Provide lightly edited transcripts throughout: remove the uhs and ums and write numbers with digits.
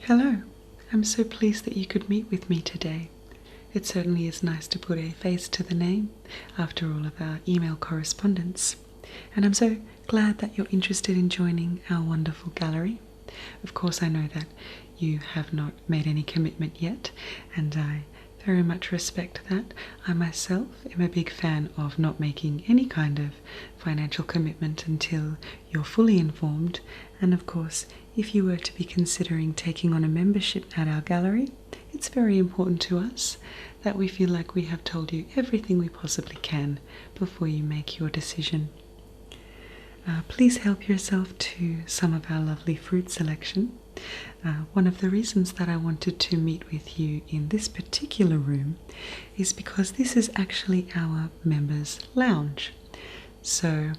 Hello, I'm so pleased that you could meet with me today. It certainly is nice to put a face to the name after all of our email correspondence, and I'm so glad that you're interested in joining our wonderful gallery. Of course, I know that you have not made any commitment yet, and I very much respect that. I myself am a big fan of not making any kind of financial commitment until you're fully informed, and of course, if you were to be considering taking on a membership at our gallery, it's very important to us that we feel like we have told you everything we possibly can before you make your decision. Please help yourself to some of our lovely fruit selection. One of the reasons that I wanted to meet with you in this particular room is because this is actually our members' lounge. So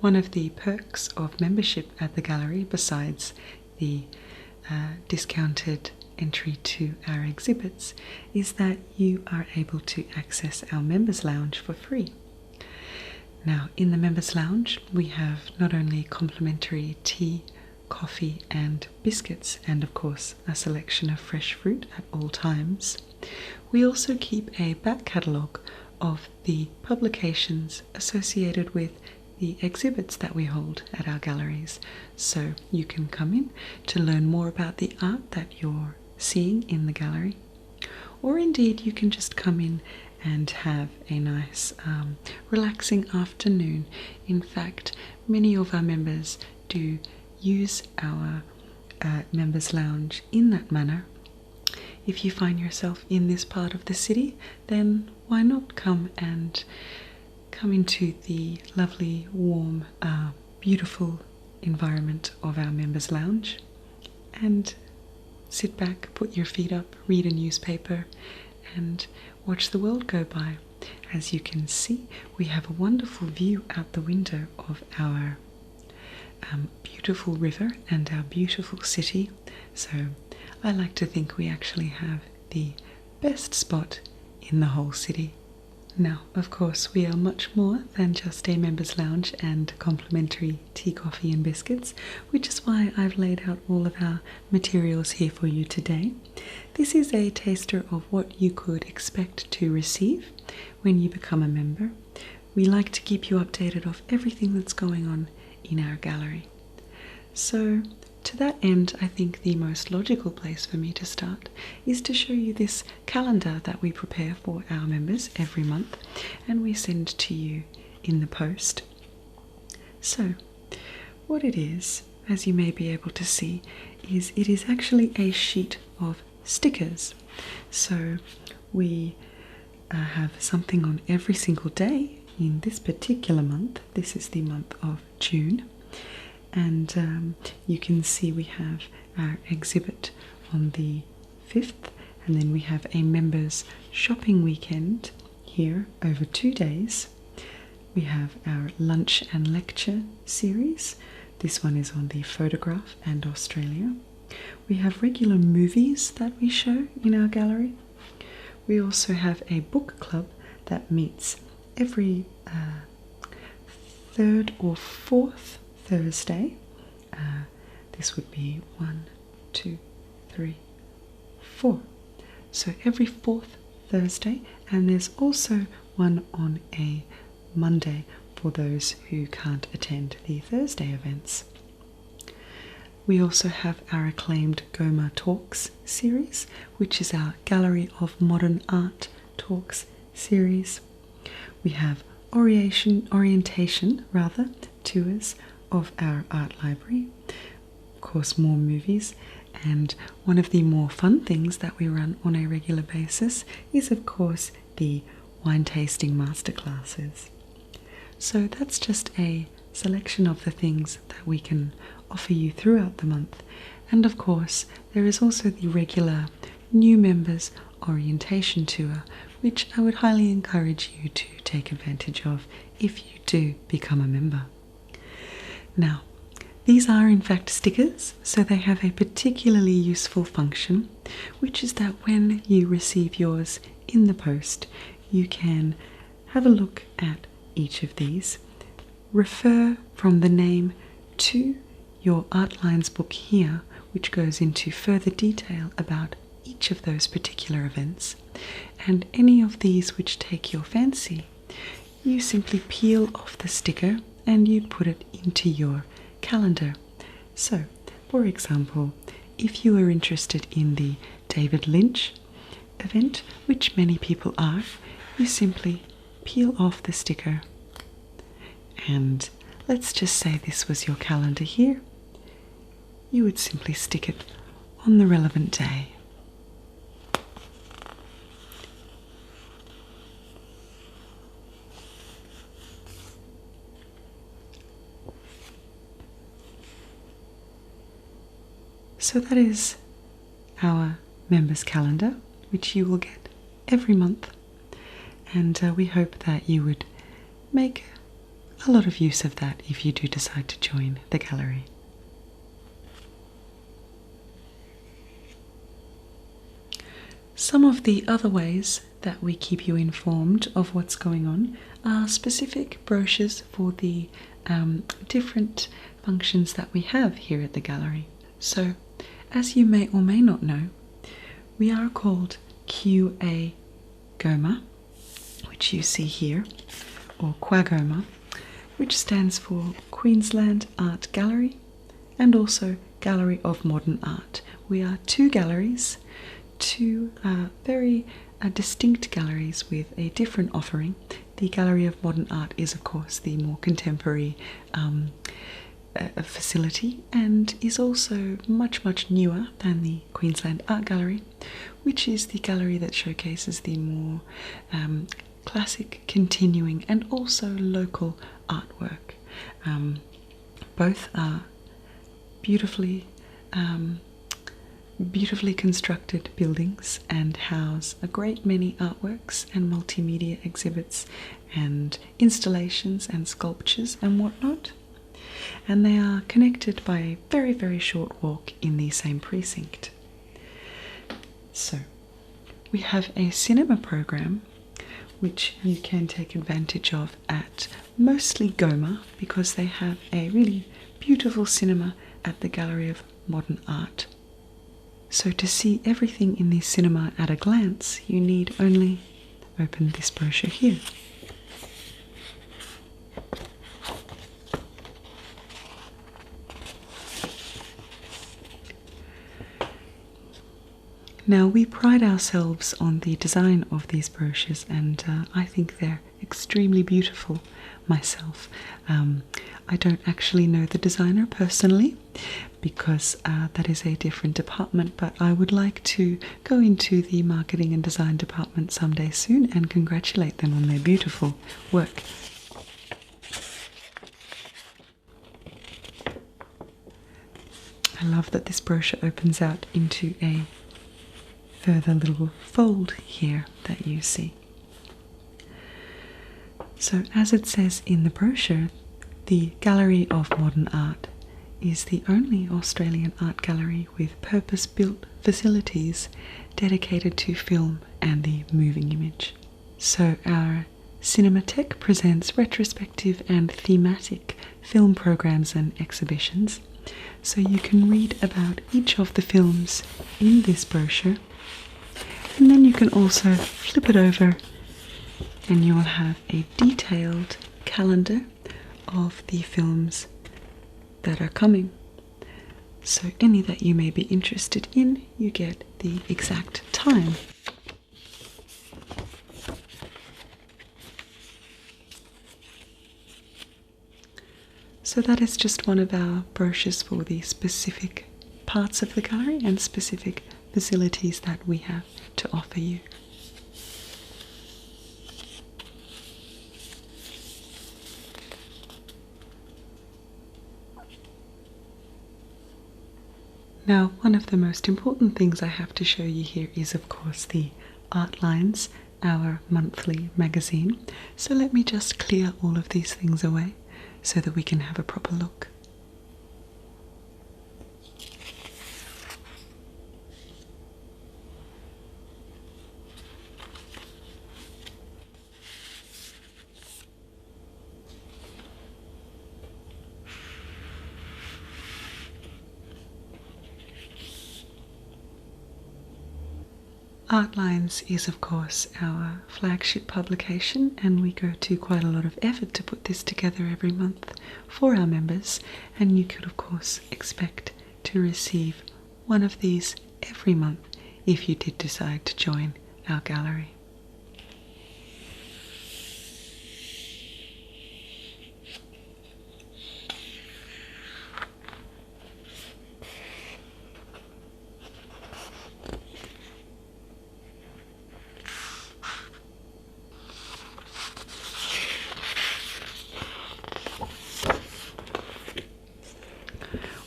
one of the perks of membership at the gallery, besides the discounted entry to our exhibits, is that you are able to access our members' lounge for free. Now, in the members' lounge, we have not only complimentary tea, coffee and biscuits, and of course a selection of fresh fruit at all times. We also keep a back catalogue of the publications associated with the exhibits that we hold at our galleries, so you can come in to learn more about the art that you're seeing in the gallery, or indeed you can just come in and have a nice relaxing afternoon. In fact, many of our members do use our members lounge in that manner. If you find yourself in this part of the city, then why not come into the lovely, warm, beautiful environment of our members lounge and sit back, put your feet up, read a newspaper and watch the world go by. As you can see, we have a wonderful view out the window of our beautiful river and our beautiful city, so I like to think we actually have the best spot in the whole city. Now, of course, we are much more than just a members' lounge and complimentary tea, coffee and biscuits, which is why I've laid out all of our materials here for you today. This is a taster of what you could expect to receive when you become a member. We like to keep you updated of everything that's going on in our gallery. So, to that end, I think the most logical place for me to start is to show you this calendar that we prepare for our members every month and we send to you in the post. So, what it is, as you may be able to see, is it is actually a sheet of stickers. So we have something on every single day in this particular month. This is the month of June. And you can see we have our exhibit on the 5th, and then we have a members shopping weekend here over 2 days. We have our lunch and lecture series. This one is on the photograph and Australia. We have regular movies that we show in our gallery. We also have a book club that meets every third or fourth Thursday. This would be 1, 2, 3, 4. So every fourth Thursday, and there's also one on a Monday for those who can't attend the Thursday events. We also have our acclaimed Goma Talks series, which is our Gallery of Modern Art Talks series. We have orientation tours of our art library, of course more movies, and one of the more fun things that we run on a regular basis is of course the wine tasting masterclasses. So that's just a selection of the things that we can offer you throughout the month, and of course there is also the regular new members orientation tour, which I would highly encourage you to take advantage of if you do become a member. Now, these are in fact stickers, so they have a particularly useful function, which is that when you receive yours in the post, you can have a look at each of these, refer from the name to your Art Lines book here, which goes into further detail about each of those particular events, and any of these which take your fancy, you simply peel off the sticker and you put it into your calendar. So, for example, if you are interested in the David Lynch event, which many people are, you simply peel off the sticker, and let's just say this was your calendar here. You would simply stick it on the relevant day. So that is our members calendar, which you will get every month, and we hope that you would make a lot of use of that if you do decide to join the gallery. Some of the other ways that we keep you informed of what's going on are specific brochures for the different functions that we have here at the gallery. So, as you may or may not know, we are called QA Goma, which you see here, or QAGOMA, which stands for Queensland Art Gallery and also Gallery of Modern Art. We are two galleries, two very distinct galleries with a different offering. The Gallery of Modern Art is, of course, the more contemporary facility, and is also much newer than the Queensland Art Gallery, which is the gallery that showcases the more classic, continuing and also local artwork. Both are beautifully constructed buildings and house a great many artworks and multimedia exhibits and installations and sculptures and whatnot. And they are connected by a very short walk in the same precinct. So, we have a cinema program which you can take advantage of at mostly Goma, because they have a really beautiful cinema at the Gallery of Modern Art. So to see everything in the cinema at a glance, you need only open this brochure here. Now, we pride ourselves on the design of these brochures, and I think they're extremely beautiful myself. I don't actually know the designer personally, because that is a different department, but I would like to go into the marketing and design department someday soon and congratulate them on their beautiful work. I love that this brochure opens out into a further little fold here that you see. So, as it says in the brochure, the Gallery of Modern Art is the only Australian art gallery with purpose-built facilities dedicated to film and the moving image. So our Cinematheque presents retrospective and thematic film programs and exhibitions, so you can read about each of the films in this brochure, and then you can also flip it over and you will have a detailed calendar of the films that are coming. So any that you may be interested in, you get the exact time. So that is just one of our brochures for the specific parts of the gallery and specific facilities that we have to offer you. Now, one of the most important things I have to show you here is, of course, the Art Lines, our monthly magazine. So let me just clear all of these things away so that we can have a proper look. Artlines is, of course, our flagship publication, and we go to quite a lot of effort to put this together every month for our members, and you could, of course, expect to receive one of these every month if you did decide to join our gallery.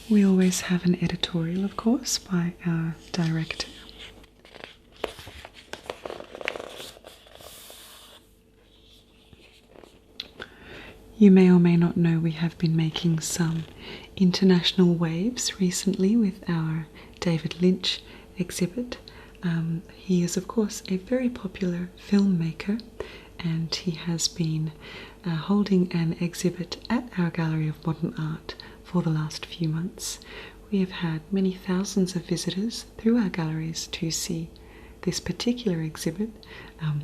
We always have an editorial, of course, by our director. You may or may not know we have been making some international waves recently with our David Lynch exhibit. He is, of course, a very popular filmmaker, and he has been holding an exhibit at our Gallery of Modern Art for the last few months. We have had many thousands of visitors through our galleries to see this particular exhibit,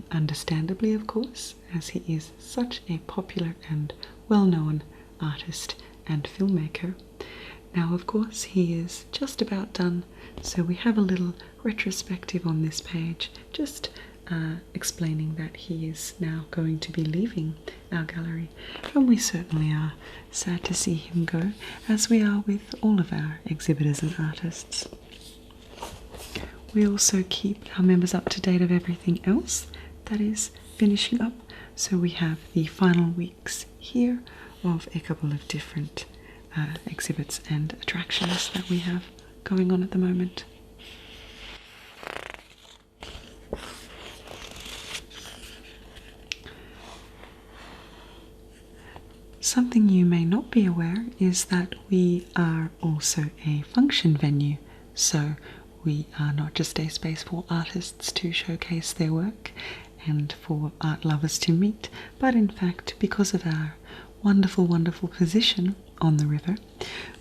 understandably, of course, as he is such a popular and well-known artist and filmmaker. Now, of course, he is just about done, so we have a little retrospective on this page, just explaining that he is now going to be leaving our gallery, and we certainly are sad to see him go, as we are with all of our exhibitors and artists. We also keep our members up to date of everything else that is finishing up, so we have the final weeks here of a couple of different exhibits and attractions that we have going on at the moment. Something you may not be aware is that we are also a function venue, so we are not just a space for artists to showcase their work and for art lovers to meet, but in fact, because of our wonderful, wonderful position on the river,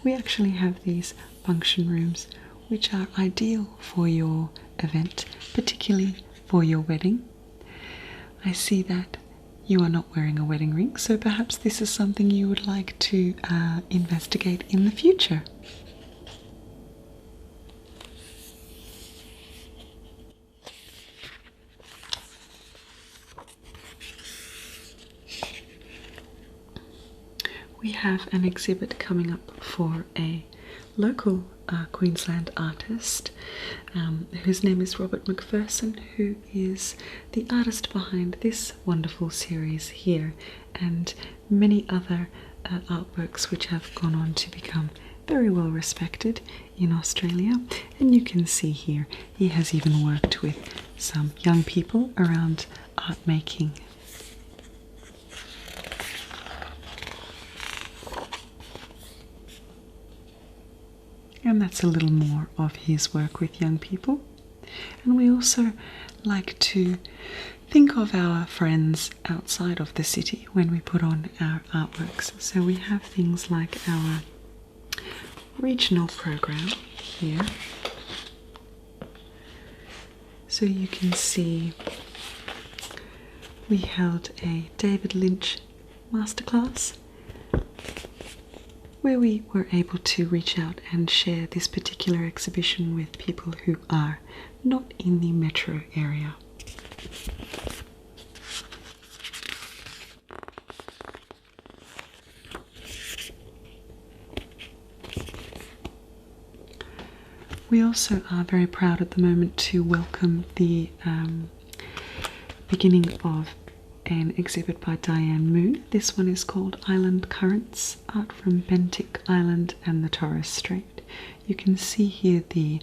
we actually have these function rooms which are ideal for your event, particularly for your wedding. I see that you are not wearing a wedding ring, so perhaps this is something you would like to investigate in the future. We have an exhibit coming up for a local Queensland artist whose name is Robert McPherson, who is the artist behind this wonderful series here and many other artworks which have gone on to become very well respected in Australia. And you can see here he has even worked with some young people around art making. And that's a little more of his work with young people. And we also like to think of our friends outside of the city when we put on our artworks. So we have things like our regional program here. So you can see we held a David Lynch masterclass where we were able to reach out and share this particular exhibition with people who are not in the metro area. We also are very proud at the moment to welcome the beginning of an exhibit by Diane Moon. This one is called Island Currents, art from Bentic Island and the Torres Strait. You can see here the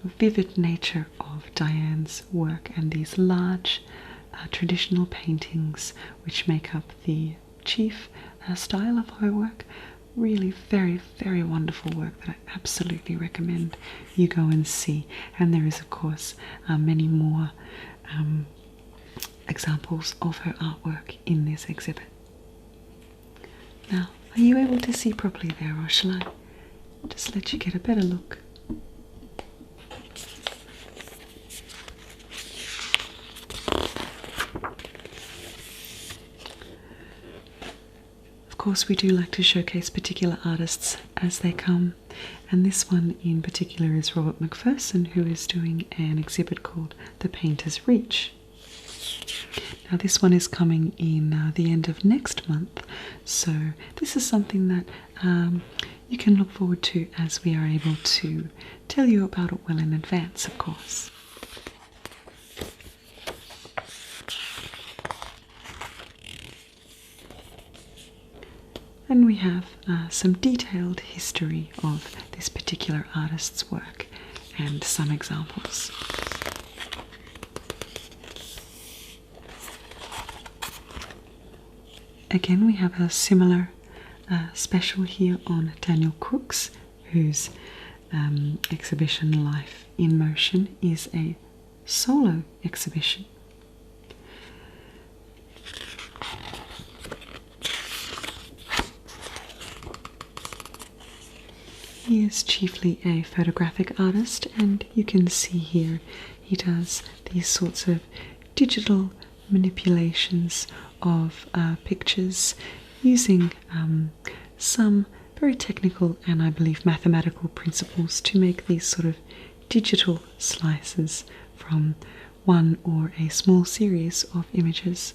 vivid nature of Diane's work and these large traditional paintings which make up the chief style of her work. Really very, very wonderful work that I absolutely recommend you go and see. And there is, of course, many more examples of her artwork in this exhibit. Now, are you able to see properly there, or shall I just let you get a better look? course, we do like to showcase particular artists as they come, and this one in particular is Robert McPherson, who is doing an exhibit called The Painter's Reach. Now this one is coming in the end of next month, so this is something that you can look forward to as we are able to tell you about it well in advance, of course. And we have some detailed history of this particular artist's work and some examples. Again, we have a similar special here on Daniel Crooks, whose exhibition Life in Motion is a solo exhibition. He is chiefly a photographic artist, and you can see here he does these sorts of digital manipulations of pictures using some very technical and I believe mathematical principles to make these sort of digital slices from one or a small series of images.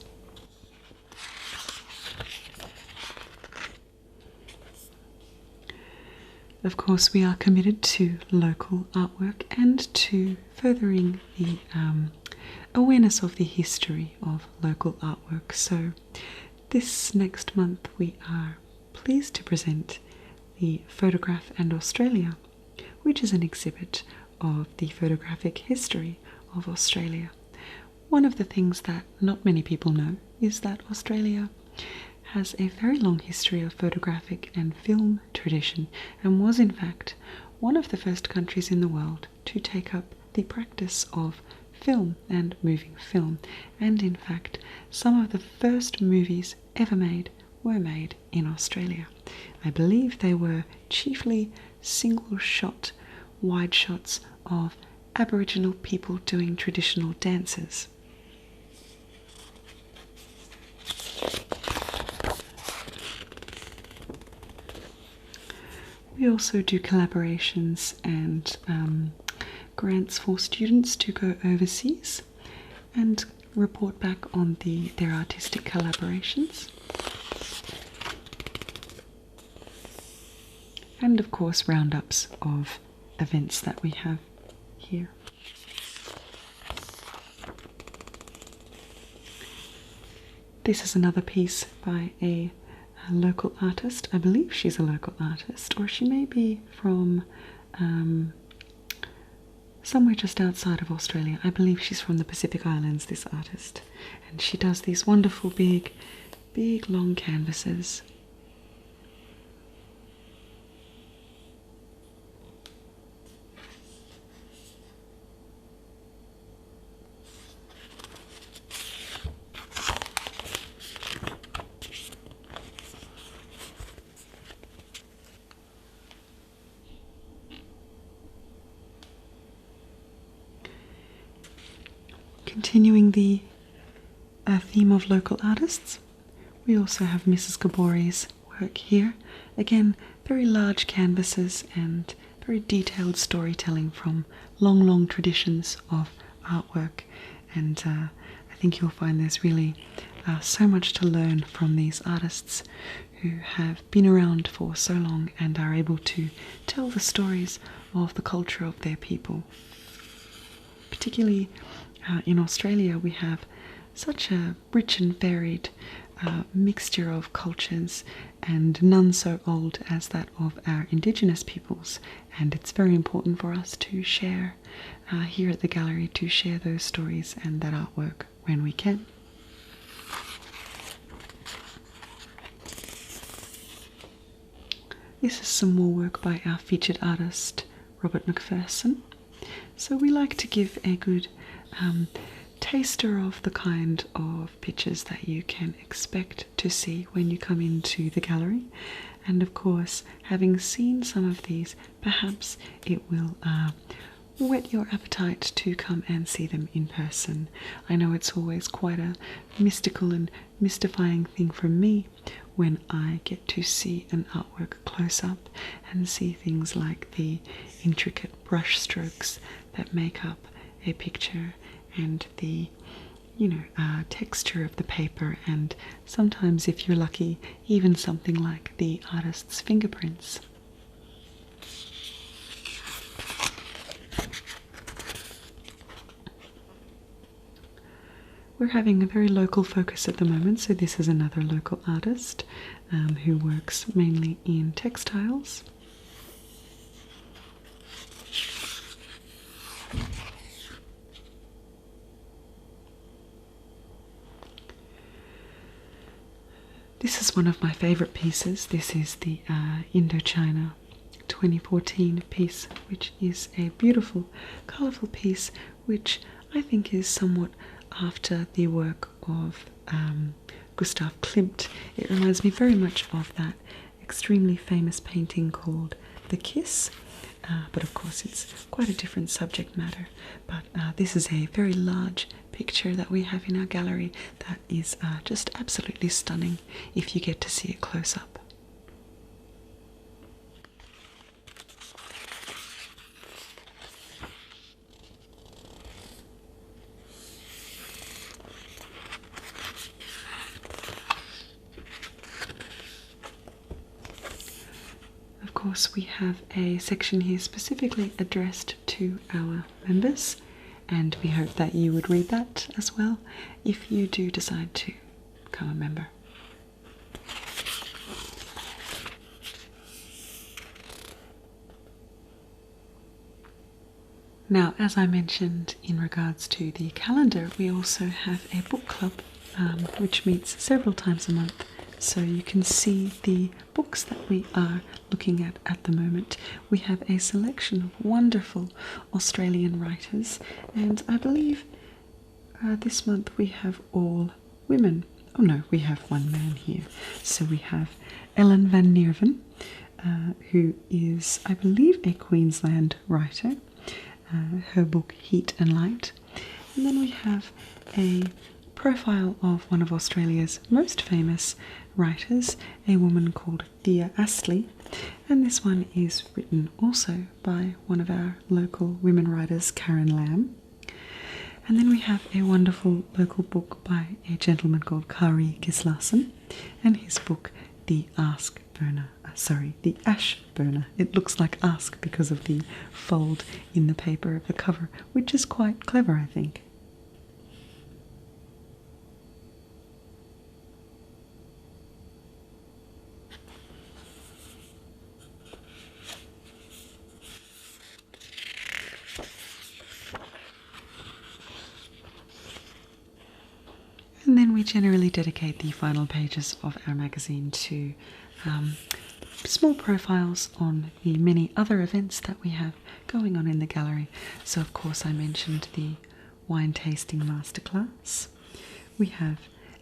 Of course, we are committed to local artwork and to furthering the awareness of the history of local artwork. So this next month we are pleased to present the Photograph and Australia, which is an exhibit of the photographic history of Australia. One of the things that not many people know is that Australia has a very long history of photographic and film tradition, and was in fact one of the first countries in the world to take up the practice of film and moving film. And in fact, some of the first movies ever made were made in Australia. I believe they were chiefly single shot, wide shots of Aboriginal people doing traditional dances. We also do collaborations and grants for students to go overseas and report back on their artistic collaborations. And of course roundups of events that we have here. This is another piece by a local artist. I believe she's a local artist, or she may be from somewhere just outside of Australia. I believe she's from the Pacific Islands, this artist, and she does these wonderful big long canvases. Continuing the theme of local artists, we also have Mrs. Gabori's work here. Again, very large canvases and very detailed storytelling from long traditions of artwork. And I think you'll find there's really so much to learn from these artists who have been around for so long and are able to tell the stories of the culture of their people. Particularly in Australia, we have such a rich and varied mixture of cultures, and none so old as that of our Indigenous peoples, and it's very important for us to share here at the gallery, to share those stories and that artwork when we can. This is some more work by our featured artist Robert McPherson. So we like to give a good taster of the kind of pictures that you can expect to see when you come into the gallery. And of course, having seen some of these, perhaps it will whet your appetite to come and see them in person. I know it's always quite a mystical and mystifying thing for me when I get to see an artwork close up and see things like the intricate brush strokes that make up a picture and the texture of the paper, and sometimes, if you're lucky, even something like the artist's fingerprints. We're having a very local focus at the moment, so this is another local artist who works mainly in textiles. This is one of my favourite pieces. This is the Indochina 2014 piece, which is a beautiful, colourful piece, which I think is somewhat after the work of Gustav Klimt. It reminds me very much of that extremely famous painting called The Kiss, but of course it's quite a different subject matter. But this is a very large picture that we have in our gallery that is just absolutely stunning if you get to see it close up. Of course, we have a section here specifically addressed to our members, and we hope that you would read that as well if you do decide to become a member. Now, as I mentioned in regards to the calendar, we also have a book club which meets several times a month. So you can see the books that we are looking at the moment. We have a selection of wonderful Australian writers, and I believe this month we have all women. Oh no, we have one man here. So we have Ellen van Nerven, who is, I believe, a Queensland writer. Her book Heat and Light. And then we have a profile of one of Australia's most famous writers, a woman called Thea Astley, and this one is written also by one of our local women writers, Karen Lamb. And then we have a wonderful local book by a gentleman called Kari Gislason, and his book The Ash Burner. It looks like ask because of the fold in the paper of the cover, which is quite clever, I think. And then we generally dedicate the final pages of our magazine to small profiles on the many other events that we have going on in the gallery. So of course I mentioned the wine tasting masterclass. We have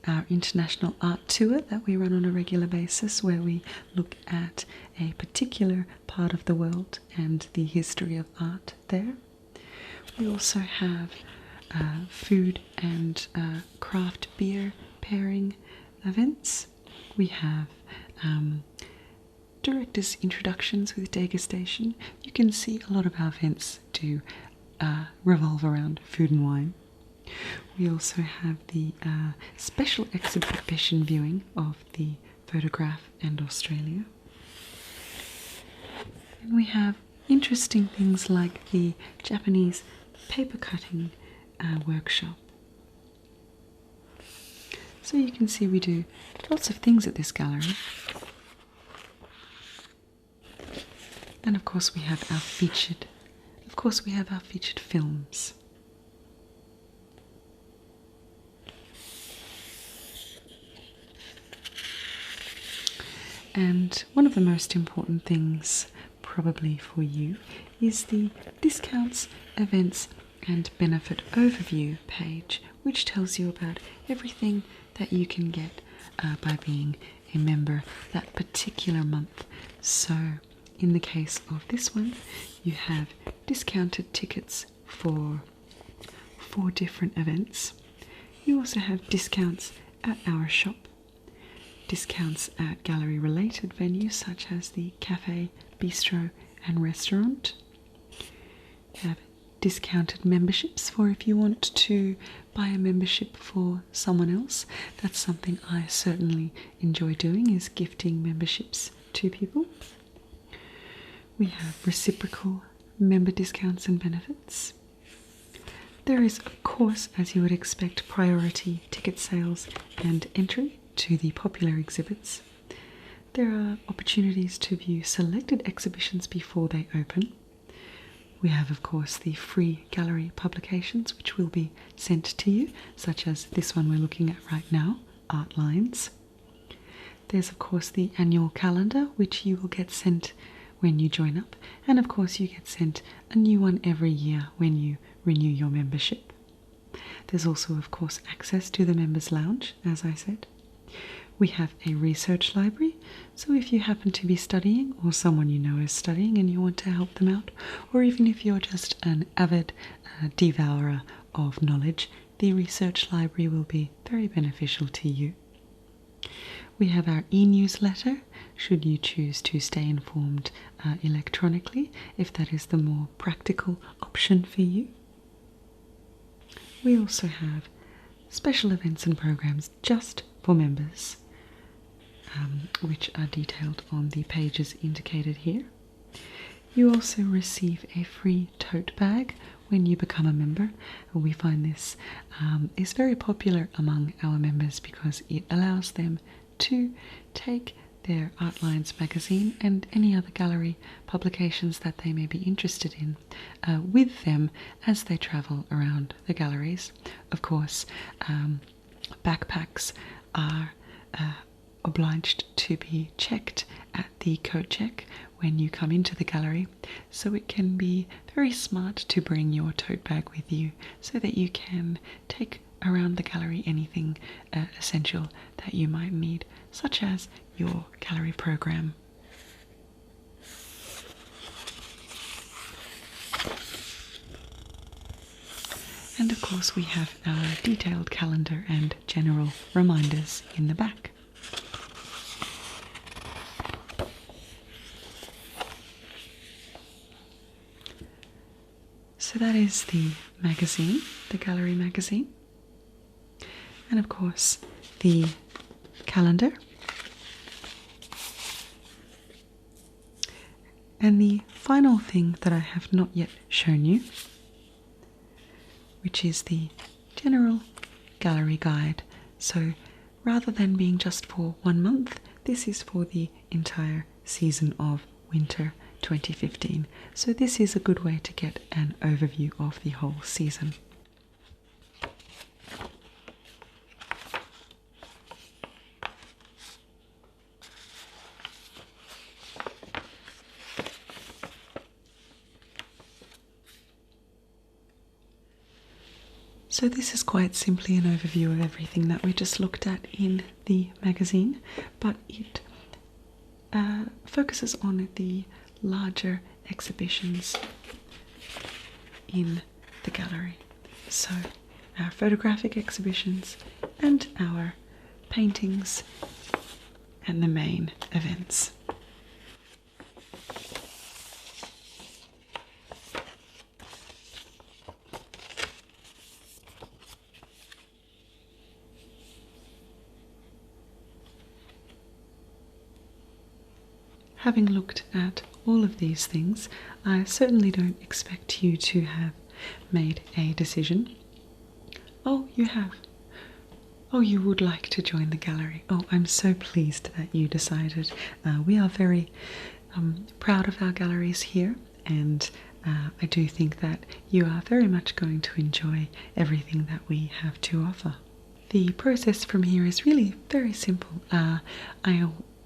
our international art tour that we run on a regular basis, where we look at a particular part of the world and the history of art there. We also have food and craft beer pairing events. We have directors' introductions with degustation. You can see a lot of our events do revolve around food and wine. We also have the special exhibition viewing of the photograph and Australia. And we have interesting things like the Japanese paper cutting workshop. So you can see we do lots of things at this gallery. And of course we have our featured films. And one of the most important things probably for you is the discounts, events and benefit overview page, which tells you about everything that you can get by being a member that particular month. So in the case of this one, you have discounted tickets for 4 different events. You also have discounts at our shop, discounts at gallery-related venues such as the cafe, bistro and restaurant. We have discounted memberships for if you want to buy a membership for someone else. That's something I certainly enjoy doing, is gifting memberships to people. We have reciprocal member discounts and benefits. There is, of course, as you would expect, priority ticket sales and entry to the popular exhibits. There are opportunities to view selected exhibitions before they open. We have, of course, the free gallery publications which will be sent to you, such as this one we're looking at right now, Art Lines. There's, of course, the annual calendar which you will get sent when you join up, and of course you get sent a new one every year when you renew your membership. There's also, of course, access to the members' lounge, as I said. We have a research library, so if you happen to be studying or someone you know is studying and you want to help them out, or even if you're just an avid devourer of knowledge, the research library will be very beneficial to you. We have our e-newsletter, should you choose to stay informed electronically, if that is the more practical option for you. We also have special events and programs just for members, which are detailed on the pages indicated here. You also receive a free tote bag when you become a member. We find this is very popular among our members because it allows them to take their Art Lines magazine and any other gallery publications that they may be interested in with them as they travel around the galleries. Of course, backpacks are obliged to be checked at the coat check when you come into the gallery, so it can be very smart to bring your tote bag with you so that you can take around the gallery anything essential that you might need, such as your gallery program. And of course we have our detailed calendar and general reminders in the back. So that is the magazine, the gallery magazine. And of course the calendar. And the final thing that I have not yet shown you, which is the general gallery guide. So rather than being just for 1 month, this is for the entire season of winter 2015. So this is a good way to get an overview of the whole season. So this is quite simply an overview of everything that we just looked at in the magazine, but it focuses on the larger exhibitions in the gallery. So our photographic exhibitions and our paintings and the main events. Having looked at all of these things, I certainly don't expect you to have made a decision. Oh, you have. Oh, you would like to join the gallery. Oh, I'm so pleased that you decided. We are very proud of our galleries here, and I do think that you are very much going to enjoy everything that we have to offer. The process from here is really very simple. I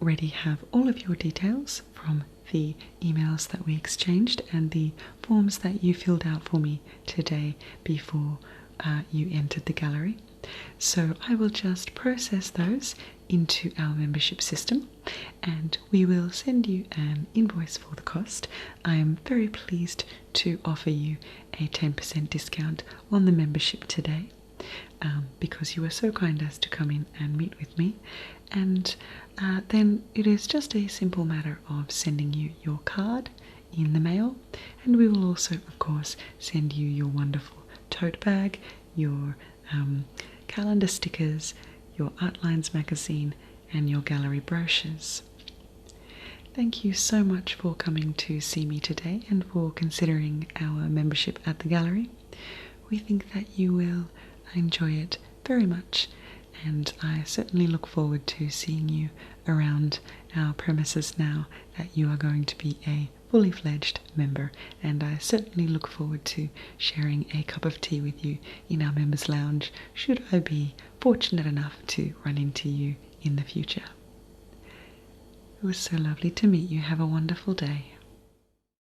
already have all of your details from the emails that we exchanged and the forms that you filled out for me today before you entered the gallery. So I will just process those into our membership system and we will send you an invoice for the cost. I am very pleased to offer you a 10% discount on the membership today. because you were so kind as to come in and meet with me. And then it is just a simple matter of sending you your card in the mail, and we will also, of course, send you your wonderful tote bag, your calendar stickers, your Artlines magazine, and your gallery brochures. Thank you so much for coming to see me today and for considering our membership at the gallery. We think that you will enjoy it very much, and I certainly look forward to seeing you around our premises now that you are going to be a fully fledged member, and I certainly look forward to sharing a cup of tea with you in our members lounge should I be fortunate enough to run into you in the future. It was so lovely to meet you. Have a wonderful day.